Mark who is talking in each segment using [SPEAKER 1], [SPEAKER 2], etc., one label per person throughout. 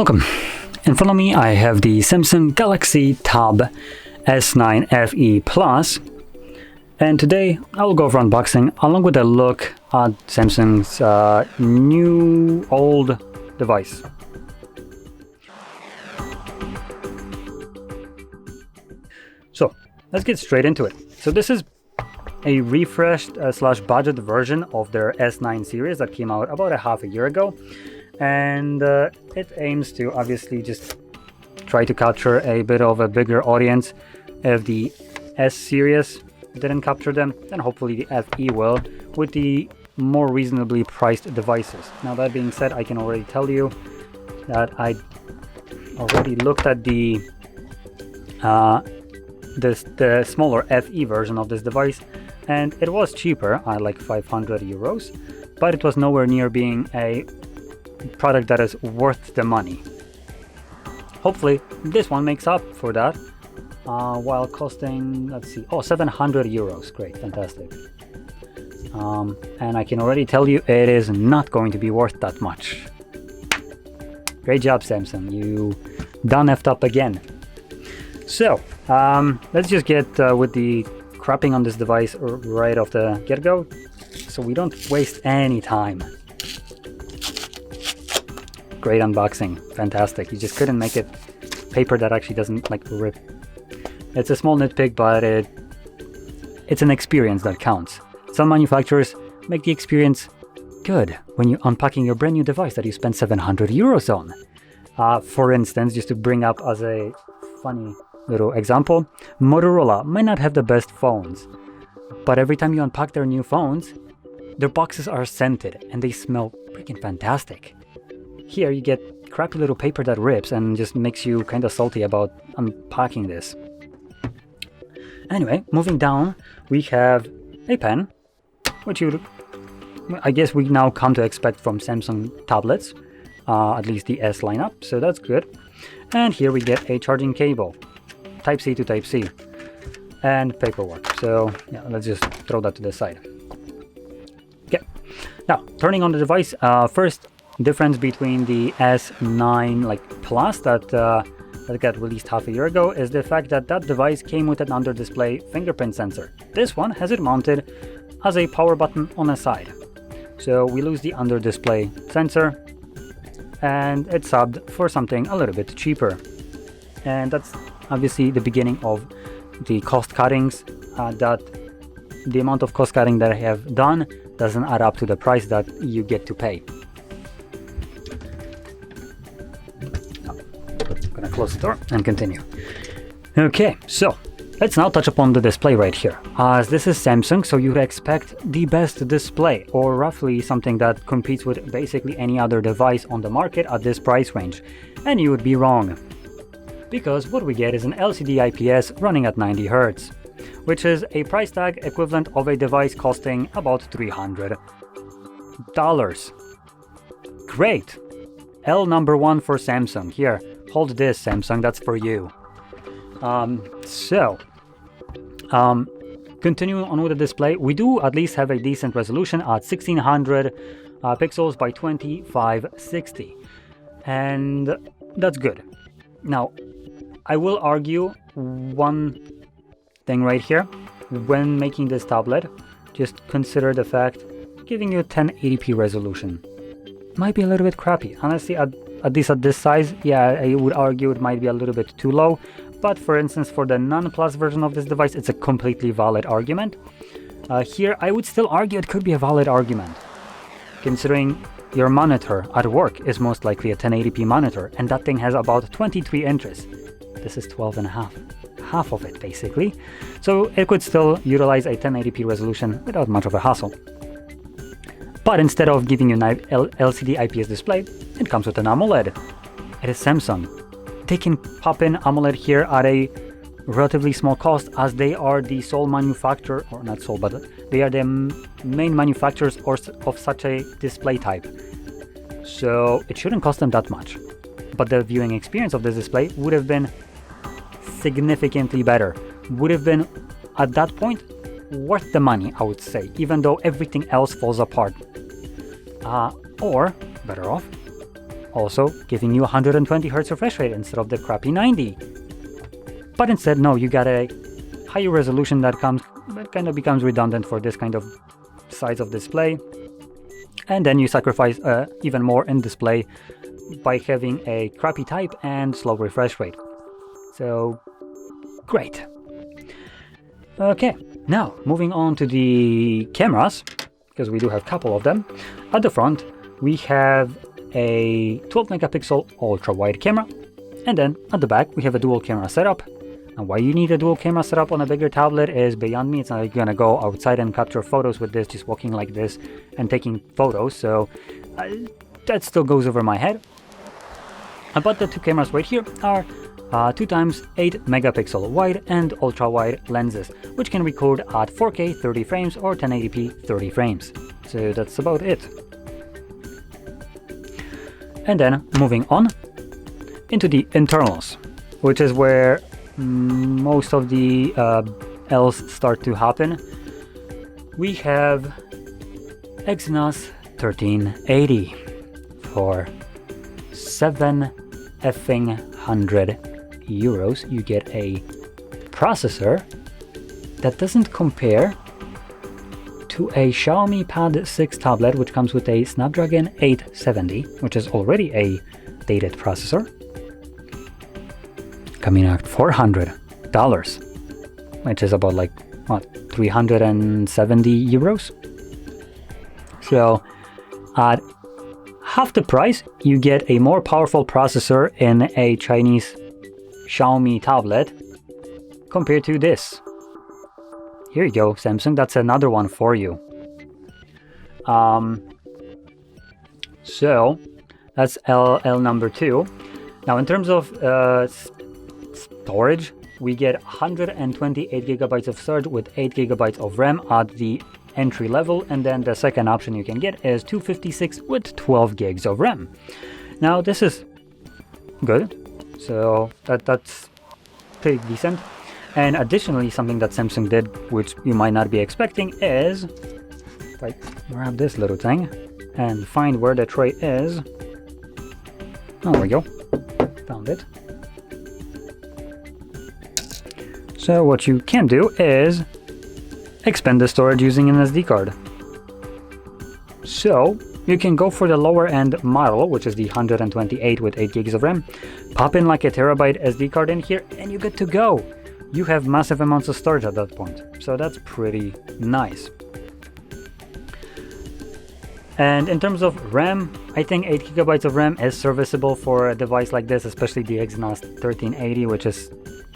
[SPEAKER 1] Welcome. In front of me I have the Samsung Galaxy Tab S9 FE Plus, and today I will go over unboxing along with a look at Samsung's new old device. So let's get straight into it. So this is a refreshed slash budget version of their S9 series that came out about a half a year ago, and it aims to obviously just try to capture a bit of a bigger audience. If the S series didn't capture them, then hopefully the FE will, with the more reasonably priced devices. Now that being said, I can already tell you that I already looked at the smaller FE version of this device, and it was cheaper at like 500 euros, but it was nowhere near being a product that is worth the money. Hopefully this one makes up for that, while costing, let's see, 700 euros. Great, fantastic. And I can already tell you it is not going to be worth that much. Great job, Samsung, you done effed up again. So let's just get with the crapping on this device right off the get-go, so we don't waste any time. Great unboxing, fantastic. You just couldn't make it paper that actually doesn't like rip. It's a small nitpick, but it's an experience that counts. Some manufacturers make the experience good when you're unpacking your brand new device that you spent 700 euros on. For instance, just to bring up as a funny little example, Motorola might not have the best phones, but every time you unpack their new phones, their boxes are scented and they smell freaking fantastic. Here you get crappy little paper that rips and just makes you kind of salty about unpacking this. Anyway, moving down, we have a pen, which I guess we now come to expect from Samsung tablets, at least the S lineup, so that's good. And here we get a charging cable, Type-C to Type-C, and paperwork. So yeah, let's just throw that to the side. Okay, now turning on the device, first difference between the S9 Plus that got released half a year ago is the fact that that device came with an under-display fingerprint sensor. This one has it mounted as a power button on the side. So we lose the under-display sensor, and it's subbed for something a little bit cheaper. And that's obviously the beginning of the cost cuttings, that the amount of cost cutting that I have done doesn't add up to the price that you get to pay. I'm gonna close the door and continue. Okay, so let's now touch upon the display right here. As this is Samsung, so you'd expect the best display, or roughly something that competes with basically any other device on the market at this price range. And you would be wrong, because what we get is an LCD IPS running at 90 Hz, which is a price tag equivalent of a device costing about $300. Great! L number one for Samsung. Here, hold this, Samsung, that's for you. Continuing on with the display, we do at least have a decent resolution at 1600 pixels by 2560, and that's good. Now, I will argue one thing right here. When making this tablet, just consider the fact giving you a 1080p resolution might be a little bit crappy. Honestly, at least at this size, yeah, I would argue it might be a little bit too low. But for instance, for the non-plus version of this device, it's a completely valid argument. Here, I would still argue it could be a valid argument, considering your monitor at work is most likely a 1080p monitor, and that thing has about 23 inches. This is 12.5, half of it basically. So it could still utilize a 1080p resolution without much of a hassle. But instead of giving you an LCD IPS display, it comes with an AMOLED. It is Samsung. They can pop in AMOLED here at a relatively small cost, as they are the sole manufacturer, or not sole, but they are the main manufacturers of such a display type. So it shouldn't cost them that much. But the viewing experience of this display would have been significantly better. Would have been, at that point, worth the money, I would say, even though everything else falls apart. Or, better off, also giving you 120 Hz refresh rate instead of the crappy 90. But instead, no, you got a higher resolution that kind of becomes redundant for this kind of size of display. And then you sacrifice even more in display by having a crappy type and slow refresh rate. So, great. Okay, now moving on to the cameras, because we do have a couple of them. At the front, we have a 12 megapixel ultra wide camera, and then at the back we have a dual camera setup. And why you need a dual camera setup on a bigger tablet is beyond me. It's not like you're gonna go outside and capture photos with this, just walking like this and taking photos, so that still goes over my head. But the two cameras right here are 2x 8 megapixel wide and ultra wide lenses, which can record at 4K 30 frames or 1080p 30 frames. So that's about it. And then moving on into the internals, which is where most of the else start to happen. We have Exynos 1380 for €700. You get a processor that doesn't compare to a Xiaomi Pad 6 tablet, which comes with a Snapdragon 870, which is already a dated processor, coming at $400, which is about like what, €370. So at half the price, you get a more powerful processor in a Chinese Xiaomi tablet compared to this. Here you go, Samsung, that's another one for you. So that's L number 2. Now in terms of storage, we get 128 gigabytes of storage with 8 gigabytes of RAM at the entry level, and then the second option you can get is 256 with 12 gigs of RAM. Now this is good, so that's pretty decent. And additionally, something that Samsung did, which you might not be expecting, is if I grab this little thing and find where the tray is. Oh, there we go, found it. So what you can do is expand the storage using an SD card. So you can go for the lower end model, which is the 128 with 8 gigs of RAM, pop in like a terabyte SD card in here, and you're good to go. You have massive amounts of storage at that point, so that's pretty nice. And in terms of RAM, I think 8 gigabytes of RAM is serviceable for a device like this, especially the Exynos 1380, which is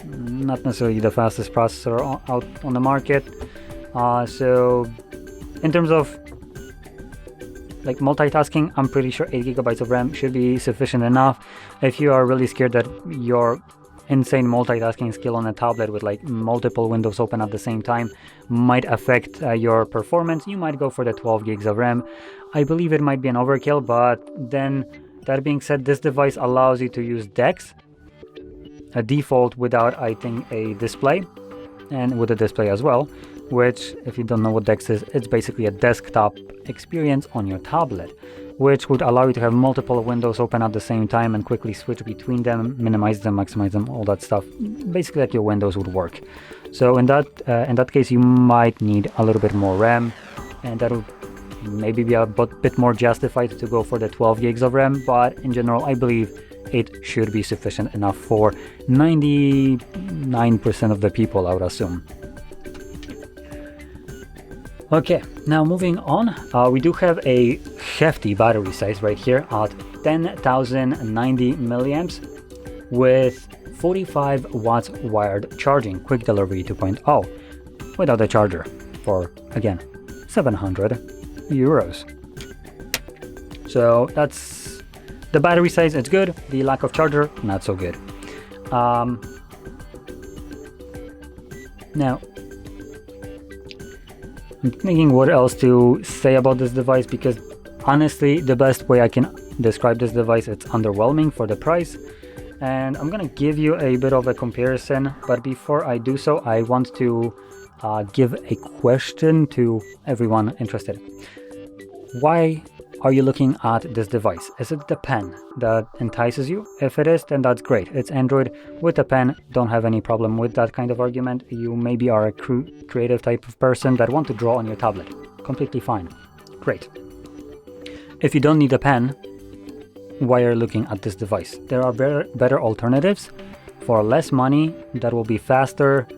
[SPEAKER 1] not necessarily the fastest processor out on the market. So in terms of like multitasking, I'm pretty sure 8 gigabytes of RAM should be sufficient enough. If you are really scared that your insane multitasking skill on a tablet with like multiple windows open at the same time might affect your performance, you might go for the 12 gigs of RAM. I believe it might be an overkill, but then that being said, this device allows you to use DeX, a default without, I think, a display, and with a display as well, which, if you don't know what DeX is, it's basically a desktop experience on your tablet, which would allow you to have multiple windows open at the same time and quickly switch between them, minimize them, maximize them, all that stuff, basically like your Windows would work. So in that case, you might need a little bit more RAM, and that would maybe be a bit more justified to go for the 12 gigs of RAM, but in general, I believe it should be sufficient enough for 99% of the people, I would assume. Okay, now moving on, we do have a hefty battery size right here at 10,090 milliamps with 45 watts wired charging, quick delivery 2.0, without a charger for, again, €700. So that's the battery size, it's good. The lack of charger, not so good. Now, I'm thinking what else to say about this device, because honestly, the best way I can describe this device, it's underwhelming for the price. And I'm gonna give you a bit of a comparison, but before I do so, I want to give a question to everyone interested. Why are you looking at this device? Is it the pen that entices you? If it is, then that's great. It's Android with a pen. Don't have any problem with that kind of argument. You maybe are a creative type of person that want to draw on your tablet. Completely fine. Great. If you don't need a pen, why are you looking at this device? There are better alternatives for less money that will be faster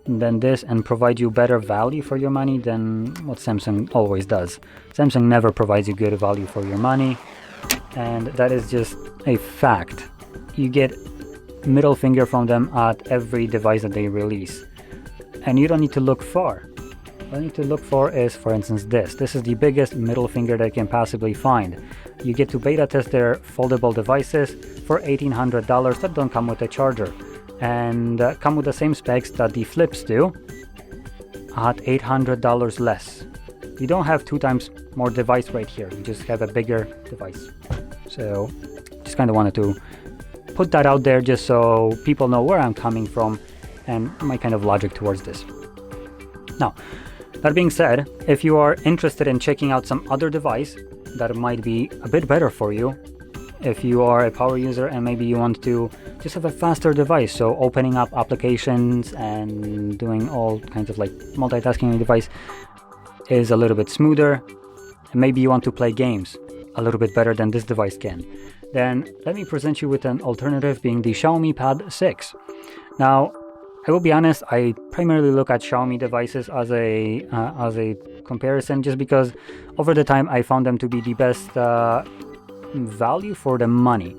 [SPEAKER 1] than this and provide you better value for your money than what Samsung always does. Samsung never provides you good value for your money, and that is just a fact. You get middle finger from them at every device that they release, and you don't need to look far. All you need to look for is, for instance, this is the biggest middle finger that you can possibly find. You get to beta test their foldable devices for $1,800 that don't come with a charger and come with the same specs that the flips do at $800 less. You don't have 2 times more device right here, you just have a bigger device. So just kind of wanted to put that out there just so people know where I'm coming from and my kind of logic towards this. Now, that being said, if you are interested in checking out some other device that might be a bit better for you, if you are a power user and maybe you want to just have a faster device, so opening up applications and doing all kinds of like multitasking on your device is a little bit smoother, and maybe you want to play games a little bit better than this device can, then let me present you with an alternative being the Xiaomi Pad 6. Now, I will be honest, I primarily look at Xiaomi devices as a comparison just because over the time I found them to be the best value for the money.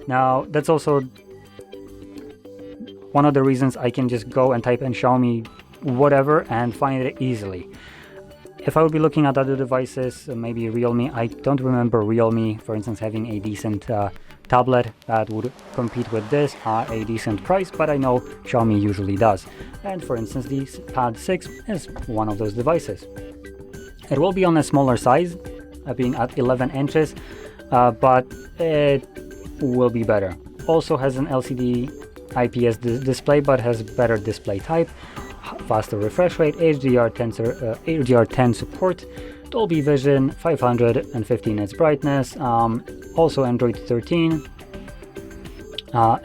[SPEAKER 1] Now, that's also one of the reasons I can just go and type in Xiaomi whatever and find it easily. If I would be looking at other devices, maybe Realme, I don't remember Realme, for instance, having a decent tablet that would compete with this at a decent price, but I know Xiaomi usually does. And for instance, the Pad 6 is one of those devices. It will be on a smaller size, being at 11 inches, but it will be better. Also has an LCD IPS display, but has better display type, faster refresh rate, HDR10 support, Dolby Vision, 550 nits brightness, also Android 13.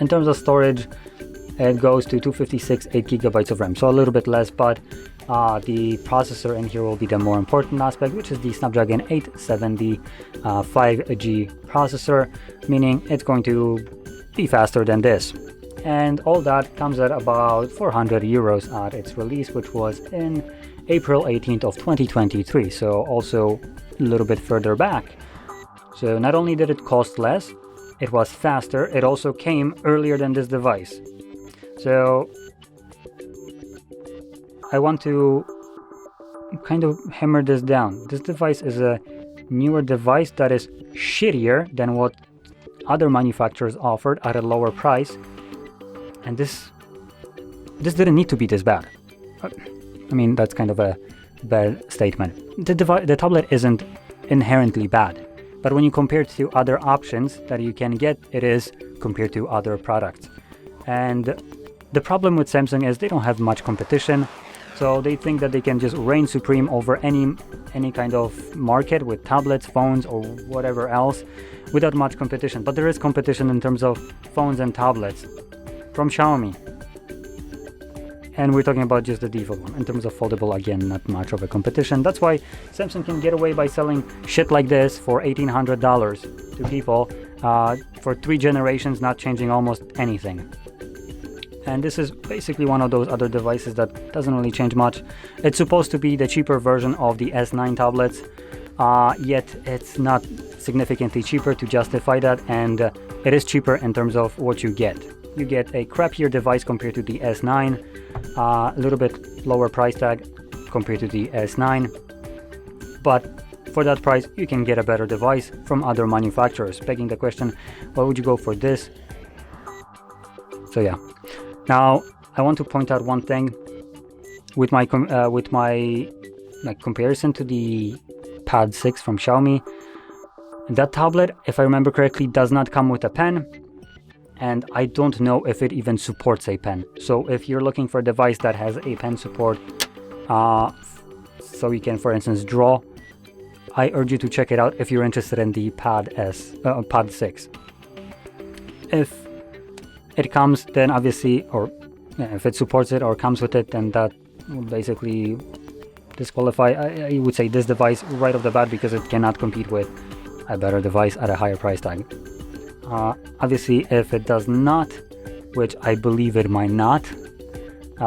[SPEAKER 1] In terms of storage, it goes to 256, 8 gigabytes of RAM, so a little bit less, but the processor in here will be the more important aspect, which is the Snapdragon 870 5G processor, meaning it's going to be faster than this. And all that comes at about 400 euros at its release, which was in April 18th of 2023, so also a little bit further back. So not only did it cost less, it was faster, it also came earlier than this device. So I want to kind of hammer this down. This device is a newer device that is shittier than what other manufacturers offered at a lower price, and this didn't need to be this bad. I mean, that's kind of a bad statement. The tablet isn't inherently bad, but when you compare it to other options that you can get, it is compared to other products. And the problem with Samsung is they don't have much competition, so they think that they can just reign supreme over any kind of market with tablets, phones, or whatever else without much competition. But there is competition in terms of phones and tablets from Xiaomi. And we're talking about just the default one. In terms of foldable, again, not much of a competition. That's why Samsung can get away by selling shit like this for $1,800 to people for 3 generations, not changing almost anything. And this is basically one of those other devices that doesn't really change much. It's supposed to be the cheaper version of the S9 tablets, yet it's not significantly cheaper to justify that, and it is cheaper in terms of what you get. You get a crappier device compared to the S9, a little bit lower price tag compared to the S9, but for that price you can get a better device from other manufacturers, begging the question, why would you go for this? So yeah. Now I want to point out one thing with my comparison to the Pad 6 from Xiaomi. That tablet, if I remember correctly, does not come with a pen, and I don't know if it even supports a pen. So if you're looking for a device that has a pen support, so you can, for instance, draw, I urge you to check it out if you're interested in the Pad 6. If it comes, then obviously, or if it supports it or comes with it, then that will basically disqualify, I would say, this device right off the bat, because it cannot compete with a better device at a higher price tag. Obviously, if it does not, which I believe it might not,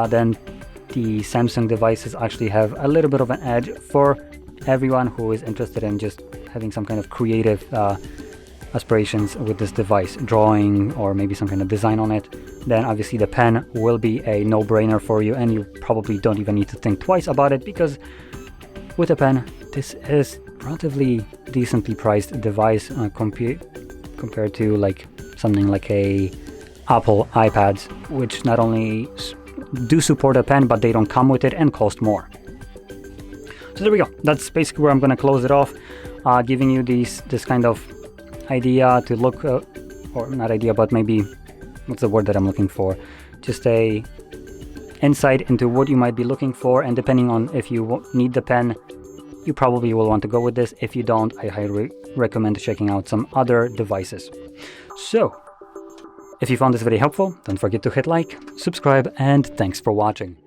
[SPEAKER 1] then the Samsung devices actually have a little bit of an edge for everyone who is interested in just having some kind of creative aspirations with this device, drawing or maybe some kind of design on it. Then obviously the pen will be a no-brainer for you, and you probably don't even need to think twice about it, because with a pen, this is relatively decently priced device compared to like something like a Apple iPads, which not only do support a pen, but they don't come with it and cost more. So there we go. That's basically where I'm going to close it off, giving you this kind of idea to look, or not idea, but maybe, what's the word that I'm looking for? Just a insight into what you might be looking for, and depending on if you need the pen, you probably will want to go with this. If you don't, I highly recommend checking out some other devices. So, if you found this video helpful, don't forget to hit like, subscribe, and thanks for watching.